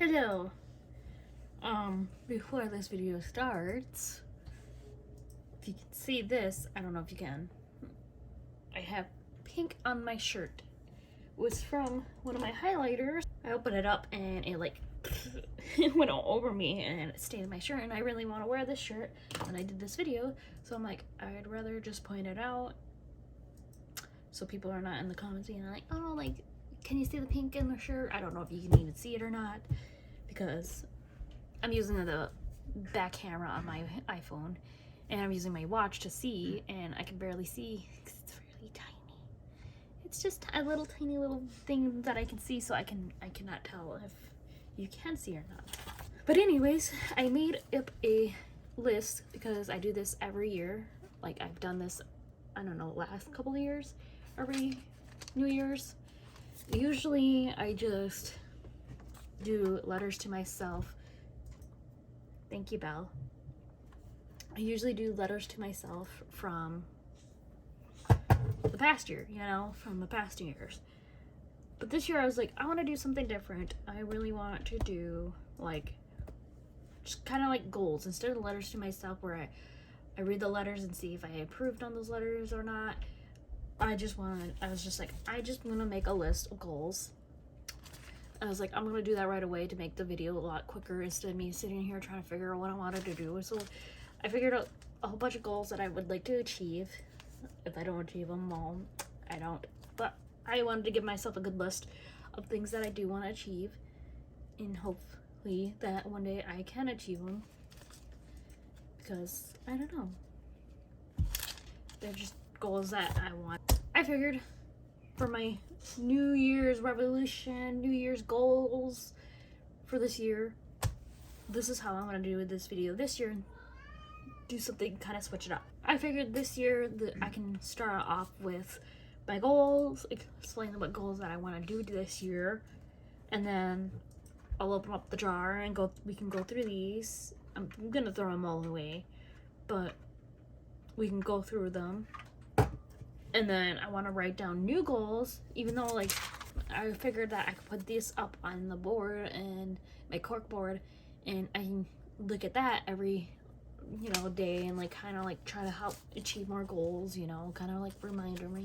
Hello. Before this video starts, if you can see this, I don't know if you can. I have pink on my shirt. It was from one of my highlighters. I opened it up and it it went all over me and it stayed in my shirt, and I really want to wear this shirt when I did this video. So I'm like, I'd rather just point it out so people are not in the comments being like, oh, like, can you see the pink in the shirt? I don't know if you can even see it or not, because I'm using the back camera on my iPhone and I'm using my watch to see, and I can barely see because it's really tiny. It's just a little tiny little thing that I can see, so I cannot tell if you can see or not. But anyways, I made up a list because I do this every year. Like, I've done this, I don't know, last couple of years, every New Year's. Usually I just do letters to myself. Thank you, Belle. I usually do letters to myself from the past year, from the past years. But this year I was like, I want to do something different. I really want to do just kind of like goals instead of letters to myself, where I read the letters and see if I improved on those letters or not. I was just like, I just want to make a list of goals. I was like, I'm gonna do that right away to make the video a lot quicker instead of me sitting here trying to figure out what I wanted to do. So I figured out a whole bunch of goals that I would like to achieve. If I don't achieve them all, I don't. But I wanted to give myself a good list of things that I do want to achieve, and hopefully that one day I can achieve them. Because, I don't know, they're just goals that I want. I figured for my New Year's revolution, New Year's goals for this year, this is how I'm gonna do this video this year. Do something, kind of switch it up. I figured this year that I can start off with my goals, explain what goals that I want to do this year, and then I'll open up the jar and we can go through these. I'm gonna throw them all away, but we can go through them. And then I want to write down new goals, even though I figured that I could put this up on the board and my cork board, and I can look at that every day and kind of try to help achieve more goals, kind of reminder me.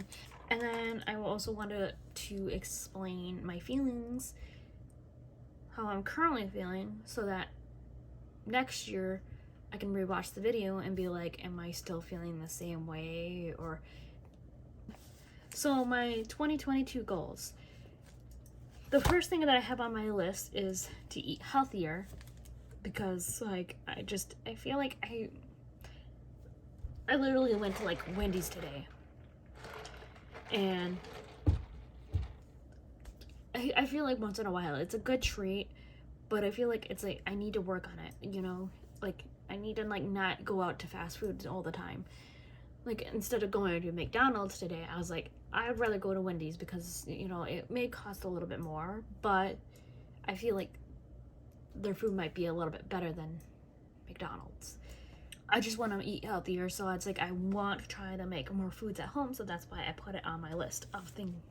And then I also wanted to explain my feelings, how I'm currently feeling, so that next year I can rewatch the video and be like, am I still feeling the same way? Or so my 2022 goals. The first thing that I have on my list is to eat healthier, because I feel like I literally went to Wendy's today, and I feel like once in a while it's a good treat, but I feel like it's I need to work on it, I need to not go out to fast food all the time. Instead of going to McDonald's today, I was like, I'd rather go to Wendy's because, it may cost a little bit more, but I feel like their food might be a little bit better than McDonald's. I just want to eat healthier, so it's I want to try to make more foods at home, so that's why I put it on my list of things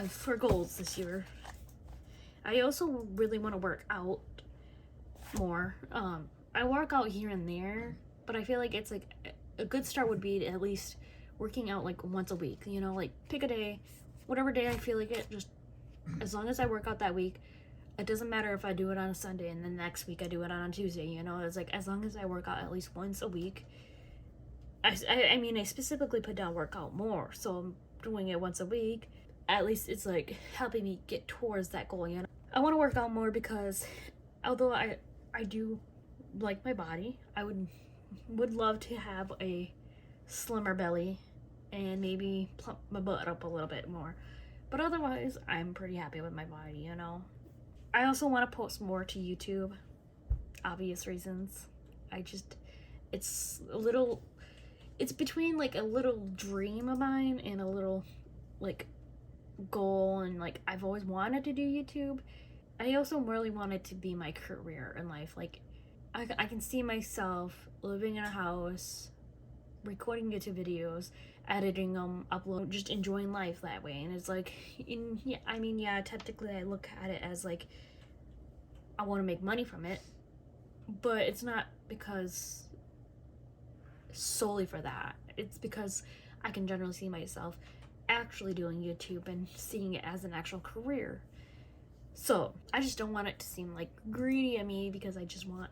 for goals this year. I also really want to work out more. I work out here and there, but I feel like it's a good start would be to at least working out once a week, pick a day, whatever day I feel like it, just as long as I work out that week. It doesn't matter if I do it on a Sunday and then next week I do it on a Tuesday, it's as long as I work out at least once a week. I mean, I specifically put down workout more, so I'm doing it once a week. At least it's helping me get towards that goal, I want to work out more because although I do like my body, I would love to have a slimmer belly and maybe plump my butt up a little bit more, but otherwise I'm pretty happy with my body. I also want to post more to YouTube, obvious reasons. It's between a little dream of mine and a little goal, and I've always wanted to do YouTube. I also really want it to be my career in life. I can see myself living in a house, recording YouTube videos, editing them, upload, just enjoying life that way. And it's technically I look at it as I want to make money from it, but it's not because solely for that. It's because I can generally see myself actually doing YouTube and seeing it as an actual career. So I just don't want it to seem like greedy of me because I just want,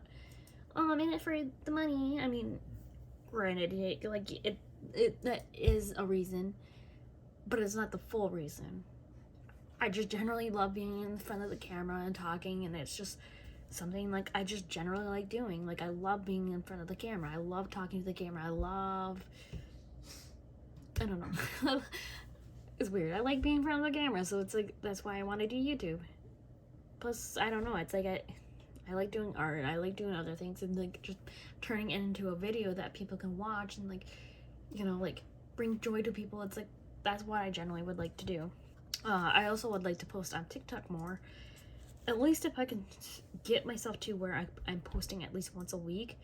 oh, I'm in it for the money. I mean, granted, it that is a reason, but it's not the full reason. I just generally love being in front of the camera and talking, and it's just something like I just generally like doing. Like, I love being in front of the camera. I love talking to the camera. I don't know. It's weird. I like being in front of the camera, so it's like that's why I want to do YouTube. Plus, I don't know. It's like I like doing art. I like doing other things, and like just turning it into a video that people can watch and like, like bring joy to people. It's like that's what I generally would like to do. I also would like to post on TikTok more. At least if I can get myself to where I'm posting at least once a week.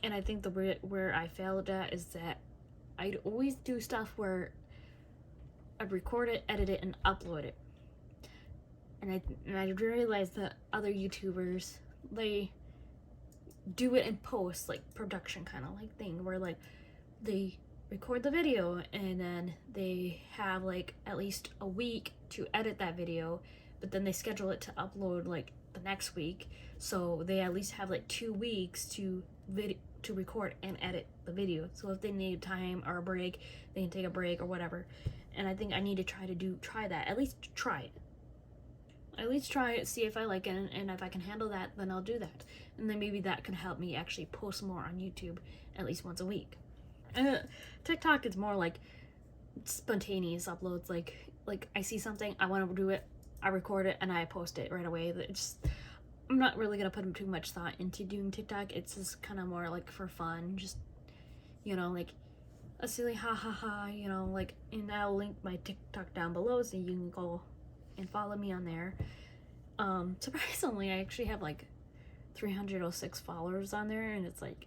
And I think where I failed at is that I'd always do stuff where I'd record it, edit it, and upload it. And I realized that other YouTubers, they do it in post, like production kind of like thing, where like they record the video and then they have like at least a week to edit that video, but then they schedule it to upload like the next week, so they at least have like 2 weeks to record and edit the video. So if they need time or a break, they can take a break or whatever. And I think I need to try that, at least try it, see if I like it, and if I can handle that, then I'll do that, and then maybe that can help me actually post more on YouTube at least once a week. TikTok is more like spontaneous uploads. Like I see something, I want to do it, I record it, and I post it right away. I'm not really gonna put too much thought into doing TikTok. It's just kind of more like for fun, just like a silly ha ha ha, like. And I'll link my TikTok down below so you can go and follow me on there. Surprisingly, I actually have like 306 followers on there, and it's like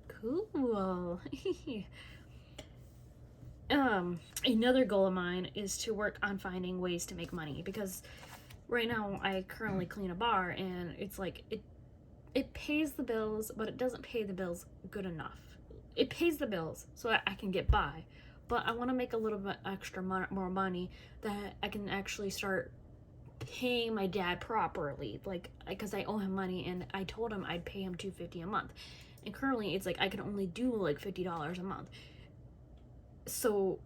cool. Another goal of mine is to work on finding ways to make money, because right now I currently clean a bar, and it's like it pays the bills, but it doesn't pay the bills good enough. It pays the bills so I can get by, but I want to make a little bit extra more money that I can actually start paying my dad properly, like, because I owe him money, and I told him I'd pay him $250 a month, and currently it's like I can only do like $50 a month. So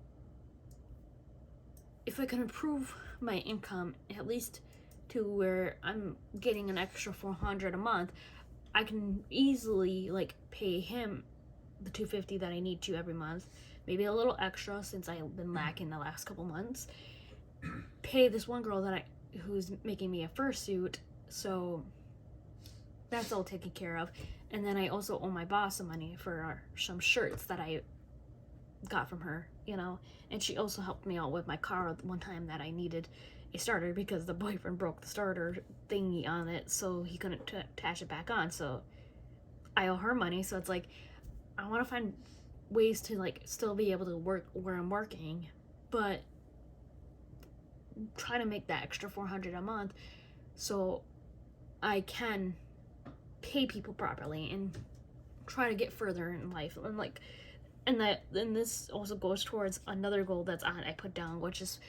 if I can improve my income at least to where I'm getting an extra $400 a month, I can easily like pay him the $250 that I need to every month, maybe a little extra since I've been lacking the last couple months. Pay this one girl who's making me a fursuit, so that's all taken care of. And then I also owe my boss some money for some shirts that I got from her, and she also helped me out with my car one time that I needed a starter because the boyfriend broke the starter thingy on it, so he couldn't attach it back on. So I owe her money. So it's like I want to find ways to like still be able to work where I'm working, but try to make that extra $400 a month so I can pay people properly and try to get further in life. And this also goes towards another goal I put down, which is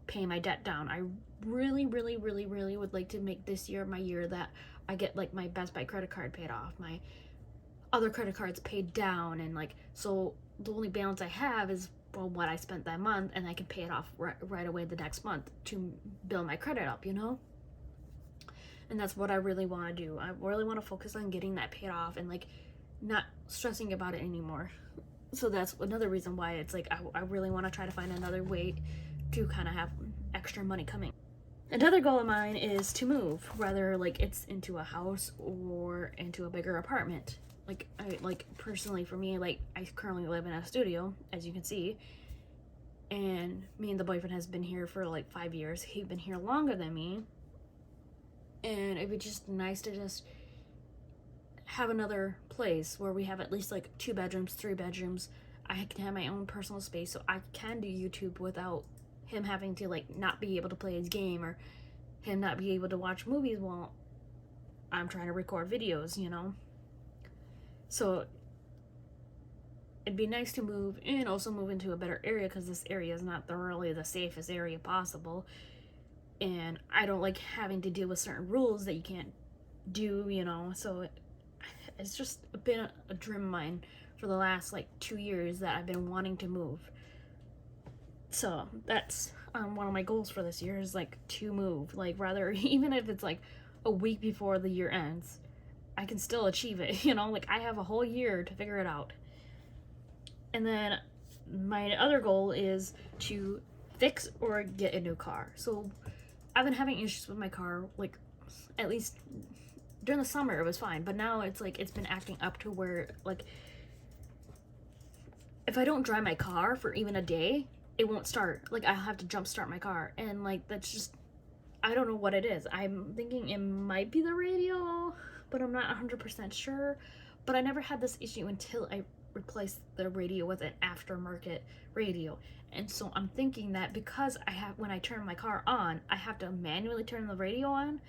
paying my debt down. I really, really, really, really would like to make this year my year that I get like my Best Buy credit card paid off, my other credit cards paid down, and like, so the only balance I have is what I spent that month, and I can pay it off right away the next month to build my credit up, And that's what I really want to do. I really want to focus on getting that paid off and like not stressing about it anymore. So that's another reason why it's like I really want to try to find another way to kind of have extra money coming. Another goal of mine is to move, whether like it's into a house or into a bigger apartment. Like personally for me, like I currently live in a studio, as you can see, and me and the boyfriend has been here for like 5 years. He's been here longer than me, and it'd be just nice to just have another place where we have at least like 2 bedrooms, 3 bedrooms. I can have my own personal space, so I can do YouTube without him having to like not be able to play his game or him not be able to watch movies while I'm trying to record videos, you know? So it'd be nice to move and also move into a better area, because this area is not really the safest area possible. And I don't like having to deal with certain rules that you can't do, you know? So it's just been a dream of mine for the last like 2 years that I've been wanting to move. So that's one of my goals for this year, is like to move. Like, rather, even if it's like a week before the year ends, I can still achieve it, you know? Like, I have a whole year to figure it out. And then my other goal is to fix or get a new car. So I've been having issues with my car, like, at least during the summer it was fine, but now it's like it's been acting up to where, like, if I don't drive my car for even a day, it won't start. Like, I'll have to jump start my car, and like, that's just, I don't know what it is. I'm thinking it might be the radio, but I'm not 100% sure. But I never had this issue until I replaced the radio with an aftermarket radio. And so I'm thinking that because when I turn my car on, I have to manually turn the radio on.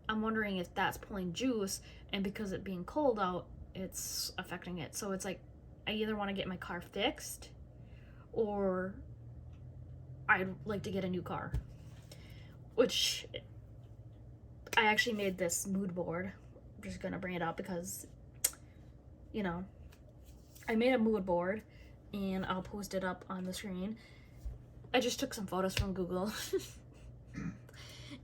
I'm wondering if that's pulling juice, and because it being cold out, it's affecting it. So it's like, I either want to get my car fixed, or I'd like to get a new car. Which, I actually made this mood board. I'm just gonna bring it up because, you know, I made a mood board, and I'll post it up on the screen. I just took some photos from Google.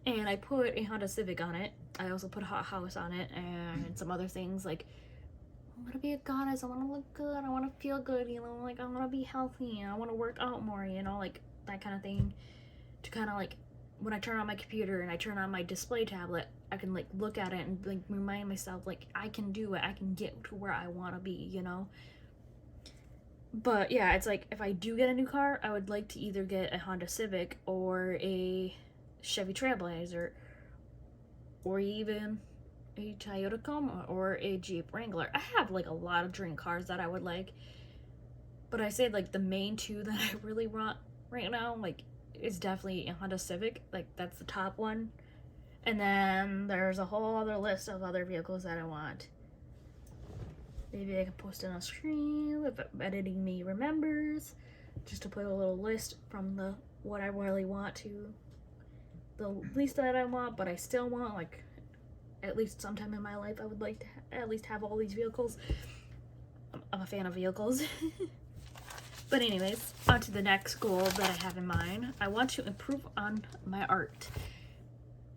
And I put a Honda Civic on it. I also put a hot house on it and some other things, like, I want to be a goddess, I want to look good, I want to feel good, you know, like, I want to be healthy, I want to work out more, you know, like, that kind of thing. To kind of, like, when I turn on my computer and I turn on my display tablet, I can, like, look at it and, like, remind myself, like, I can do it, I can get to where I want to be, you know? But, yeah, it's like, if I do get a new car, I would like to either get a Honda Civic or a Chevy Trailblazer, or even a Toyota Coma or a Jeep Wrangler. I have like a lot of dream cars that I would like, but I say like the main two that I really want right now, like, is definitely a Honda Civic. Like, that's the top one, and then there's a whole other list of other vehicles that I want. Maybe I can post it on screen if editing me remembers, just to put a little list from what I really want to the least that I want, but I still want, like, at least sometime in my life I would like to at least have all these vehicles. I'm a fan of vehicles. But anyways, on to the next goal that I have in mind. I want to improve on my art.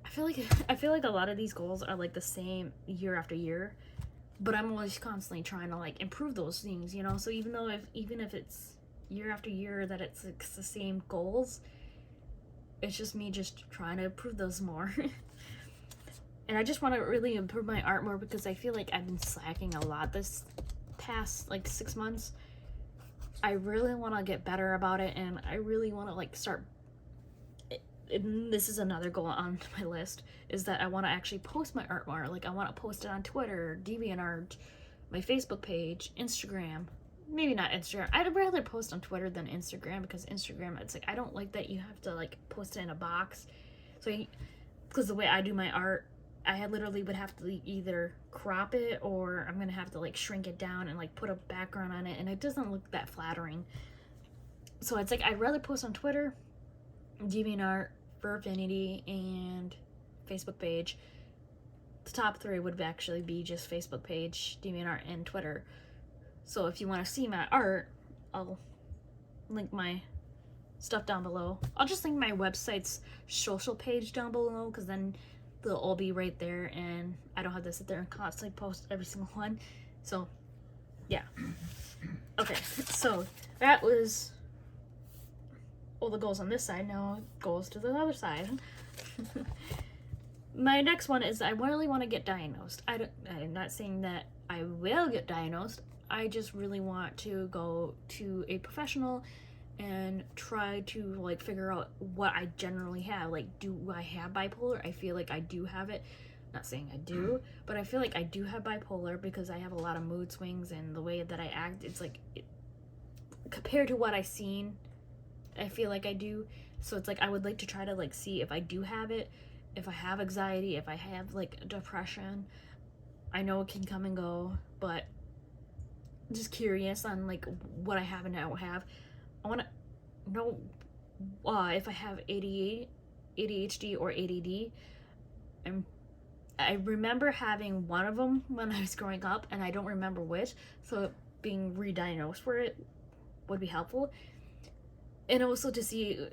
I feel like a lot of these goals are like the same year after year, but I'm always constantly trying to like improve those things, you know? So even if it's year after year that it's like the same goals, it's just me just trying to improve those more. And I just want to really improve my art more, because I feel like I've been slacking a lot this past like 6 months. I really want to get better about it, and I really want to like start. This is another goal on my list, is that I want to actually post my art more. Like, I want to post it on Twitter, DeviantArt, my Facebook page, Instagram. Maybe not Instagram. I'd rather post on Twitter than Instagram, because Instagram, it's like, I don't like that you have to like post it in a box. So, because the way I do my art, I literally would have to either crop it, or I'm gonna have to like shrink it down and like put a background on it, and it doesn't look that flattering. So it's like, I'd rather post on Twitter, DeviantArt, Furfinity, and Facebook page. The top 3 would actually be just Facebook page, DeviantArt, and Twitter. So if you want to see my art, I'll link my stuff down below. I'll just link my website's social page down below, because then they'll all be right there, and I don't have to sit there and constantly post every single one. So, yeah. Okay, so that was all the goals on this side. Now goals to the other side. My next one is I really want to get diagnosed. I'm not saying that I will get diagnosed. I just really want to go to a professional and try to like figure out what I generally have. Like, do I have bipolar? I feel like I do have it. Not saying I do, but I feel like I do have bipolar, because I have a lot of mood swings, and the way that I act, it's like, compared to what I've seen, I feel like I do. So it's like, I would like to try to like see if I do have it, if I have anxiety, if I have like depression. I know it can come and go, but just curious on like what I have and don't have. I want to know if I have ADHD or ADD. And I remember having one of them when I was growing up, and I don't remember which, so being re-diagnosed for it would be helpful. And also to see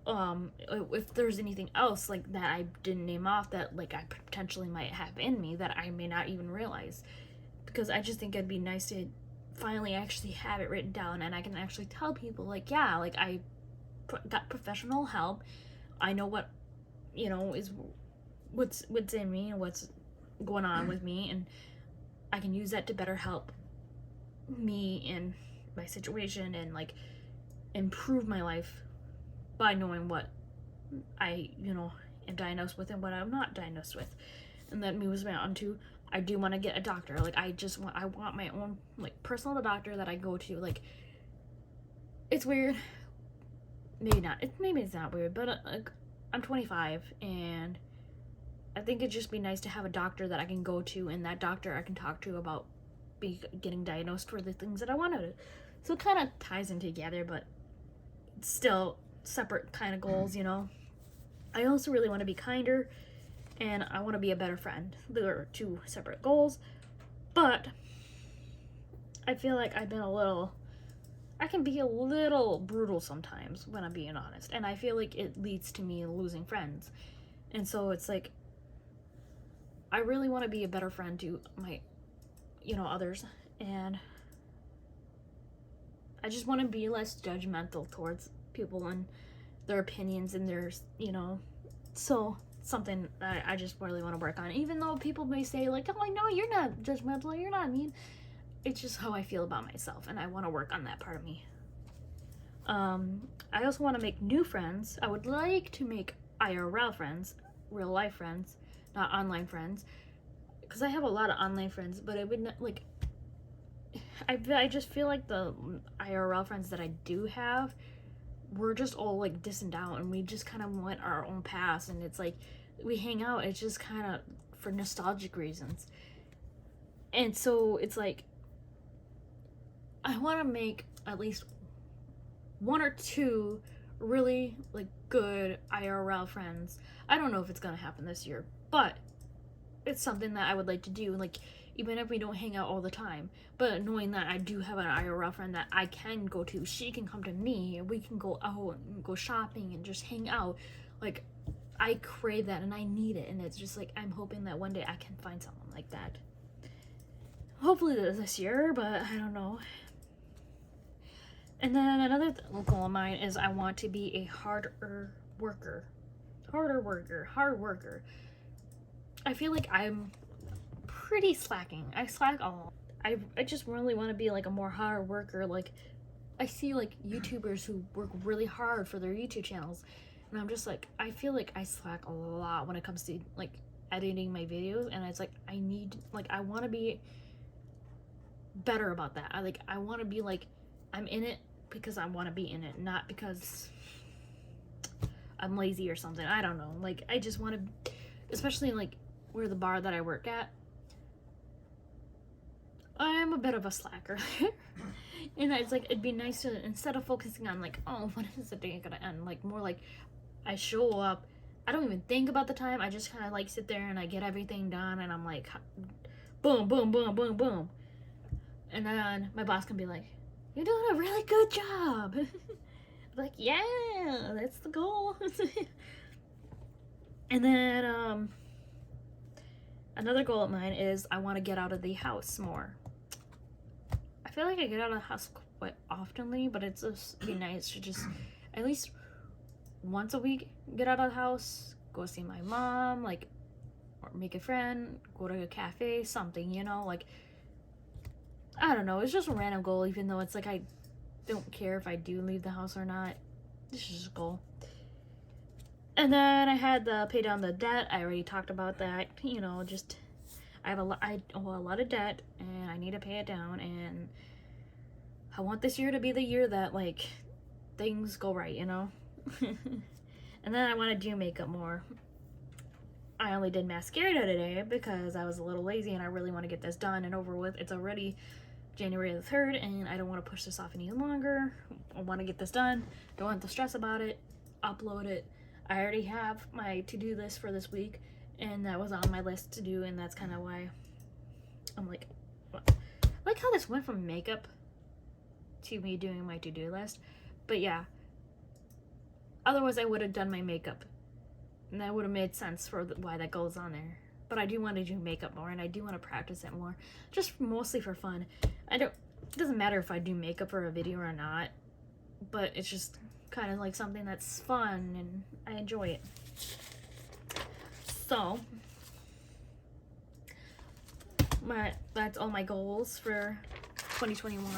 if there's anything else like that I didn't name off that like I potentially might have in me that I may not even realize, because I just think it'd be nice to finally actually have it written down, and I can actually tell people like, yeah, like I got professional help. I know what, is what's in me and what's going on with me, and I can use that to better help me in my situation and like improve my life by knowing what I am diagnosed with and what I'm not diagnosed with. And that moves me on to, I do want to get a doctor. Like I want my own like personal doctor that I go to. Like, it's weird, maybe it's not weird, but like, I'm 25 and I think it'd just be nice to have a doctor that I can go to, and that doctor I can talk to about getting diagnosed for the things that I wanted. So it kind of ties in together, but it's still separate kind of goals, I also really want to be kinder, and I want to be a better friend. There are two separate goals, but I feel like I can be a little brutal sometimes when I'm being honest, and I feel like it leads to me losing friends. And so it's like, I really want to be a better friend to my, others, and I just want to be less judgmental towards people and their opinions and their, so something that I just really want to work on. Even though people may say like, oh, I know you're not judgmental, you're not mean. It's just how I feel about myself, and I want to work on that part of me. I also want to make new friends. I would like to make IRL friends, real life friends, not online friends, because I have a lot of online friends, but I would not like. I just feel like the IRL friends that I do have, we're just all like distant out, and we just kind of went our own paths, and it's like we hang out. It's just kind of for nostalgic reasons, and so it's like I want to make at least one or two really like good IRL friends. I don't know if it's gonna happen this year, but it's something that I would like to do. Like, even if we don't hang out all the time, but knowing that I do have an IRL friend that I can go to, she can come to me, and we can go out and go shopping and just hang out. Like, I crave that and I need it, and it's just like I'm hoping that one day I can find someone like that. Hopefully this year, but I don't know. And then another goal of mine is I want to be a hard worker. I feel like I'm pretty slacking. I slack a lot. I just really want to be like a more hard worker. Like, I see like YouTubers who work really hard for their YouTube channels, and I'm just like, I feel like I slack a lot when it comes to like editing my videos, and it's like I want to be better about that. I want to be like, I'm in it because I want to be in it, not because I'm lazy or something. I don't know. Like, I just want to, especially like where the bar that I work at, I'm a bit of a slacker. And it's like, it'd be nice to, instead of focusing on like, oh, when is the day gonna end, like more like I show up, I don't even think about the time, I just kind of like sit there and I get everything done, and I'm like, boom, boom, boom, boom, boom. And then my boss can be like, you're doing a really good job. Like, yeah, that's the goal. And then another goal of mine is I want to get out of the house more. I feel like I get out of the house quite oftenly, but it's just be nice to just at least once a week get out of the house, go see my mom, like, or make a friend, go to a cafe, something, like, I don't know, it's just a random goal, even though it's like I don't care if I do leave the house or not. This is just a goal. And then I had the pay down the debt. I already talked about that. Just I owe a lot of debt, and I need to pay it down. And I want this year to be the year that like things go right, And then I want to do makeup more. I only did mascara today because I was a little lazy and I really want to get this done and over with. It's already January the 3rd and I don't want to push this off any longer. I want to get this done. Don't want to stress about it. Upload it. I already have my to-do list for this week and that was on my list to do, and that's kind of why I'm like how this went from makeup to me doing my to-do list. But yeah, otherwise I would have done my makeup and that would have made sense for why that goes on there. But I do want to do makeup more and I do want to practice it more, just mostly for fun. It doesn't matter if I do makeup for a video or not, but it's just kind of like something that's fun and I enjoy it. So that's all my goals for 2021.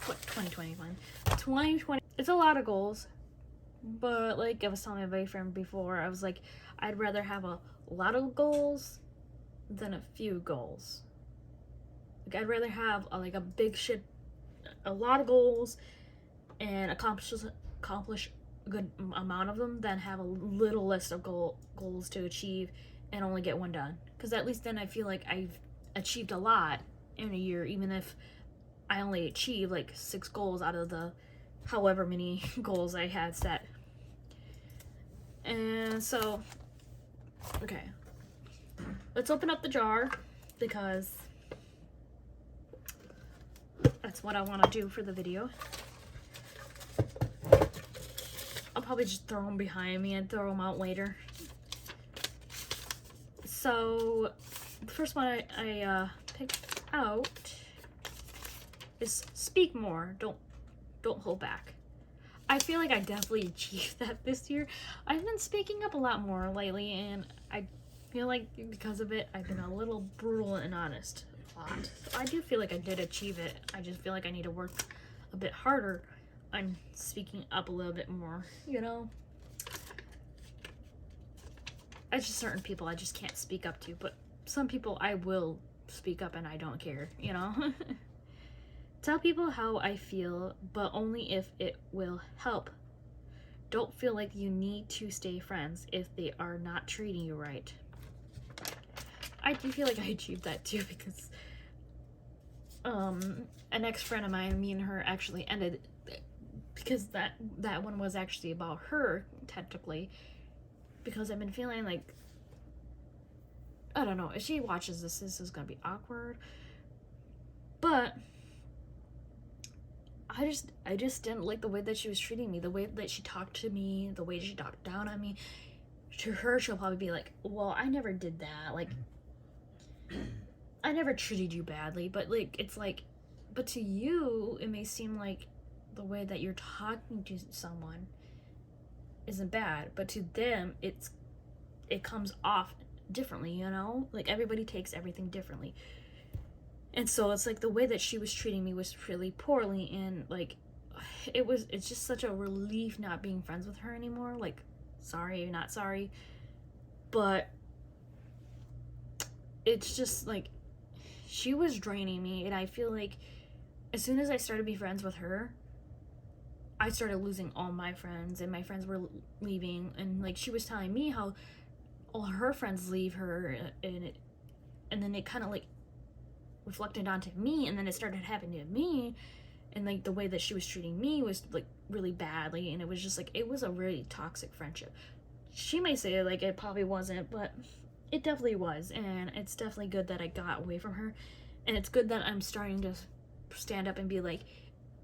2020. It's a lot of goals, but like I was telling my boyfriend before, I was like, I'd rather have a lot of goals than a few goals. Like I'd rather have a lot of goals and accomplish a good amount of them than have a little list of goals to achieve and only get one done. Because at least then I feel like I've achieved a lot in a year, even if I only achieved like 6 goals out of the however many goals I had set. And so, okay, let's open up the jar because that's what I want to do for the video. I'll probably just throw them behind me and throw them out later. So the first one I picked out is speak more, don't hold back. I feel like I definitely achieved that this year. I've been speaking up a lot more lately, and I feel like because of it, I've been a little brutal and honest a lot. So I do feel like I did achieve it. I just feel like I need to work a bit harder on speaking up a little bit more, you know? It's just certain people I just can't speak up to, but some people I will speak up and I don't care, you know? Tell people how I feel, but only if it will help. Don't feel like you need to stay friends if they are not treating you right. I do feel like I achieved that too, because an ex-friend of mine, me and her actually ended, because that one was actually about her, technically, because I've been feeling like, I don't know, if she watches this is gonna be awkward, but I just didn't like the way that she was treating me, the way that she talked to me, the way she talked down on me. To her, she'll probably be like, well, I never did that, like, I never treated you badly, but like, it's like, but to you, it may seem like the way that you're talking to someone isn't bad, but to them, it comes off differently, you know? Like, everybody takes everything differently. And so it's like the way that she was treating me was really poorly, and like it's just such a relief not being friends with her anymore. Like, sorry, not sorry, but it's just like she was draining me, and I feel like as soon as I started to be friends with her, I started losing all my friends, and my friends were leaving, and like she was telling me how all her friends leave her, and then it kind of like reflected onto me, and then it started happening to me, and like the way that she was treating me was like really badly, and it was just like, it was a really toxic friendship. She may say like it probably wasn't, but it definitely was, and it's definitely good that I got away from her, and it's good that I'm starting to stand up and be like,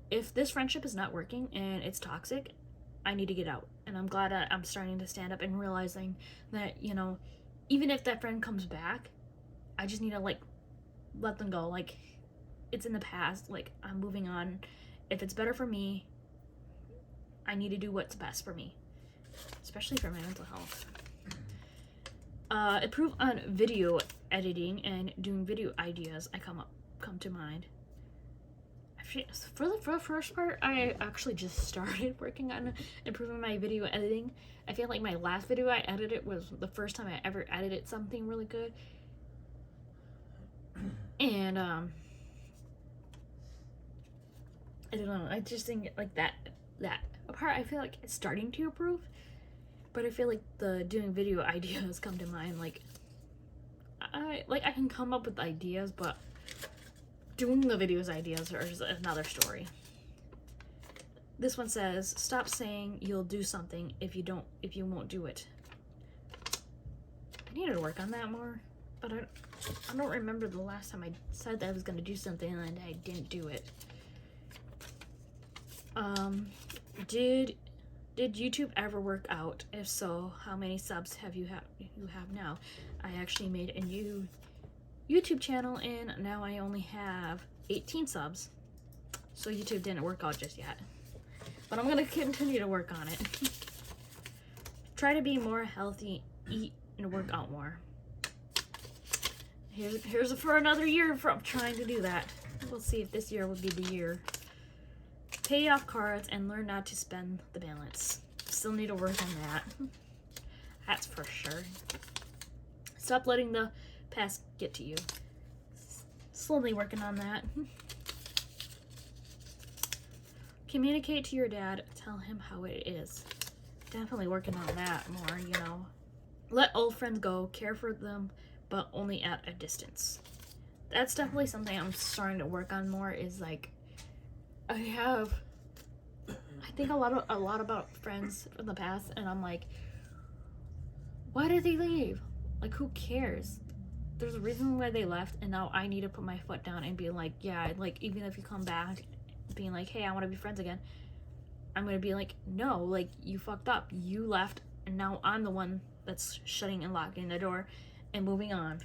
if this friendship is not working and it's toxic, I need to get out. And I'm glad that I'm starting to stand up and realizing that, you know, even if that friend comes back, I just need to like let them go. Like, it's in the past, like I'm moving on. If it's better for me, I need to do what's best for me, especially for my mental health. Improve on video editing and doing video ideas. I come to mind. For the first part, I actually just started working on improving my video editing. I feel like my last video I edited was the first time I ever edited something really good. And I don't know, I just think like that part I feel like it's starting to improve, but I feel like the doing video ideas come to mind like I can come up with ideas, but doing the videos ideas is another story. This one says, stop saying you'll do something if you won't do it. I need to work on that more, but I don't remember the last time I said that I was going to do something and I didn't do it. Did YouTube ever work out? If so, how many subs you have now? I actually made a new YouTube channel and now I only have 18 subs. So YouTube didn't work out just yet. But I'm gonna continue to work on it. Try to be more healthy, eat and work out more. Here's for another year from trying to do that. We'll see if this year will be the year. Pay off cards and learn not to spend the balance. Still need to work on that. That's for sure. Stop letting the past get to you. Slowly working on that. Communicate to your dad. Tell him how it is. Definitely working on that more, you know. Let old friends go. Care for them, but only at a distance. That's definitely something I'm starting to work on more, is like, I think a lot about friends from the past, and I'm like, why did they leave? Like, who cares? There's a reason why they left, and now I need to put my foot down and be like, yeah, like, even if you come back being like, hey, I want to be friends again, I'm gonna be like, no, like, you fucked up, you left, and now I'm the one that's shutting and locking the door and moving on.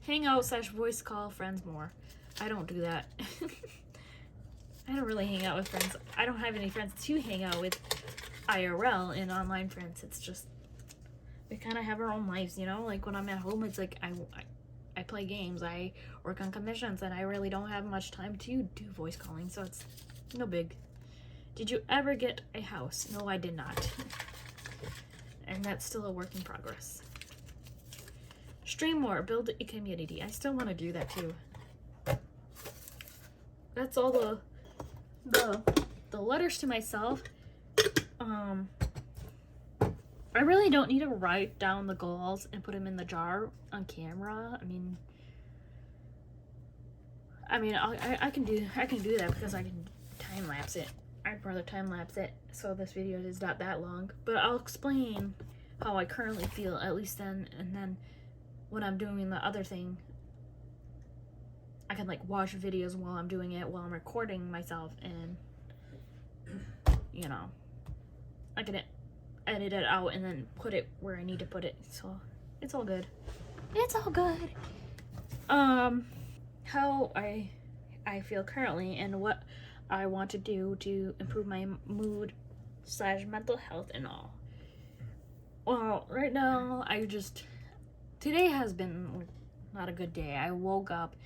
Hang out / voice call friends more. I don't do that. I don't really hang out with friends. I don't have any friends to hang out with IRL and online friends. It's just, we kind of have our own lives, you know? Like, when I'm at home, it's like I play games, I work on commissions, and I really don't have much time to do voice calling, so it's no big. Did you ever get a house? No, I did not. And that's still a work in progress. Stream more, build a community. I still want to do that too. That's all the letters to myself. I really don't need to write down the goals and put them in the jar on camera. I mean, I can do that because I can time lapse it. I'd rather time lapse it so this video is not that long. But I'll explain how I currently feel, at least then, and then when I'm doing the other thing, I can like watch videos while I'm doing it, while I'm recording myself, and you know, I can edit it out and then put it where I need to put it. So it's all good. It's all good. How I feel currently and what I want to do to improve my mood / mental health and all. Well, right now today has been not a good day. I woke up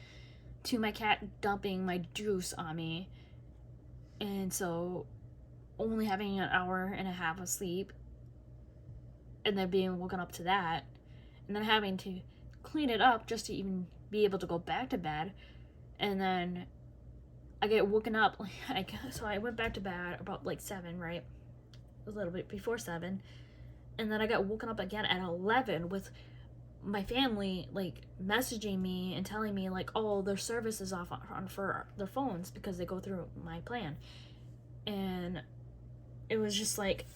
to my cat dumping my juice on me, and so only having an hour and a half of sleep, and then being woken up to that, and then having to clean it up just to even be able to go back to bed, and then I get woken up, so I went back to bed about like 7, right? A little bit before 7, and then I got woken up again at 11 with my family like messaging me and telling me like, oh, their service is off on for their phones because they go through my plan. And it was just like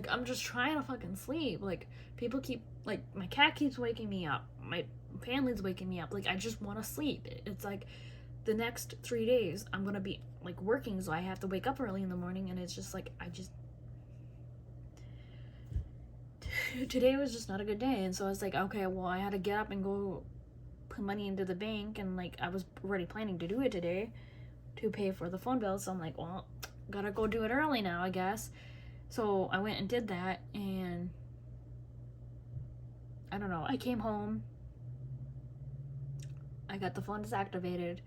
I'm just trying to fucking sleep. Like, people keep, like, my cat keeps waking me up, my family's waking me up, like, I just want to sleep. It's like the next 3 days I'm gonna be like working, so I have to wake up early in the morning, and it's just like today was just not a good day. And so I was like, okay, well, I had to get up and go put money into the bank, and like I was already planning to do it today to pay for the phone bill, so I'm like, well, gotta go do it early now, I guess. So I went and did that, and I don't know, I came home, I got the phone disactivated,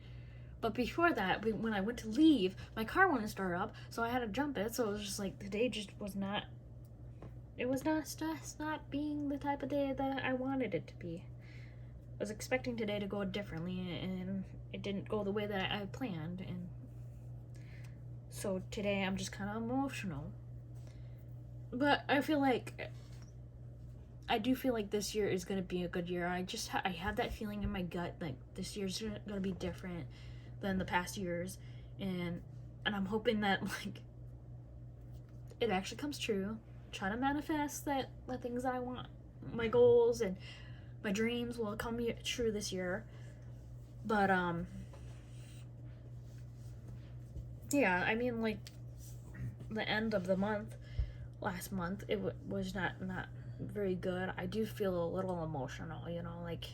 but before that, when I went to leave, my car wouldn't start up, so I had to jump it. So it was just like, the day just was not, it was just not being the type of day that I wanted it to be. I was expecting today to go differently, and it didn't go the way that I planned, and so today I'm just kind of emotional. But I feel like I do feel like this year is gonna be a good year. I have that feeling in my gut like this year's gonna be different than the past years, and I'm hoping that like it actually comes true. Trying to manifest that the things that I want, my goals and my dreams will come true this year. But yeah, I mean like the end of the month, last month, it was not very good. I do feel a little emotional, you know, like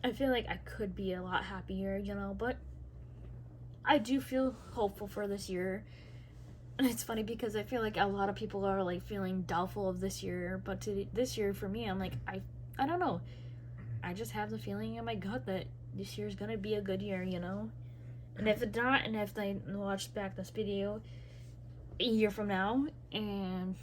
I feel like I could be a lot happier, you know, but I do feel hopeful for this year. And it's funny because I feel like a lot of people are like feeling doubtful of this year, but this year for me, I'm like I don't know. I just have the feeling in my gut that this year's gonna be a good year, you know. And if it's not, and if I watch back this video a year from now and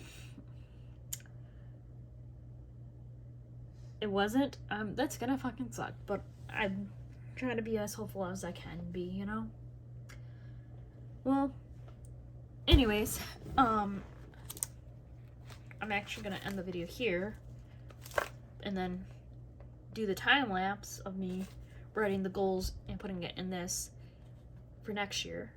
it wasn't, that's gonna fucking suck. But I'm trying to be as hopeful as I can be, you know. Well, anyways, I'm actually gonna end the video here and then do the time lapse of me writing the goals and putting it in this for next year.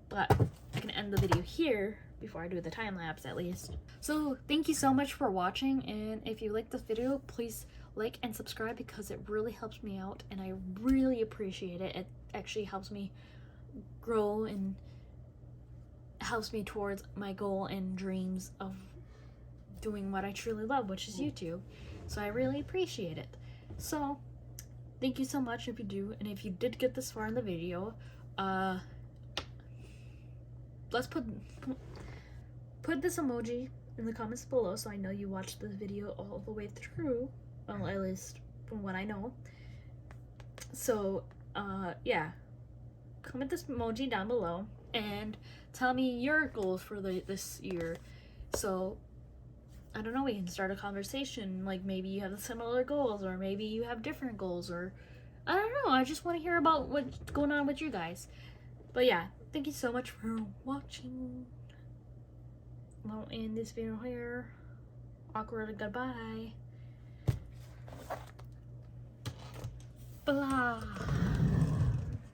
But I can end the video here before I do the time lapse at least. So thank you so much for watching, and if you like this video, please like and subscribe because it really helps me out and I really appreciate it. It actually helps me grow and helps me towards my goal and dreams of doing what I truly love, which is YouTube. So I really appreciate it. So thank you so much if you do, and if you did get this far in the video, let's put this emoji in the comments below so I know you watched this video all the way through. Well, at least from what I know. So yeah, comment this emoji down below and tell me your goals for this year. So I don't know, we can start a conversation. Like maybe you have similar goals, or maybe you have different goals, or I don't know. I just want to hear about what's going on with you guys. But yeah, thank you so much for watching. I'll end this video here. Awkward goodbye. Blah.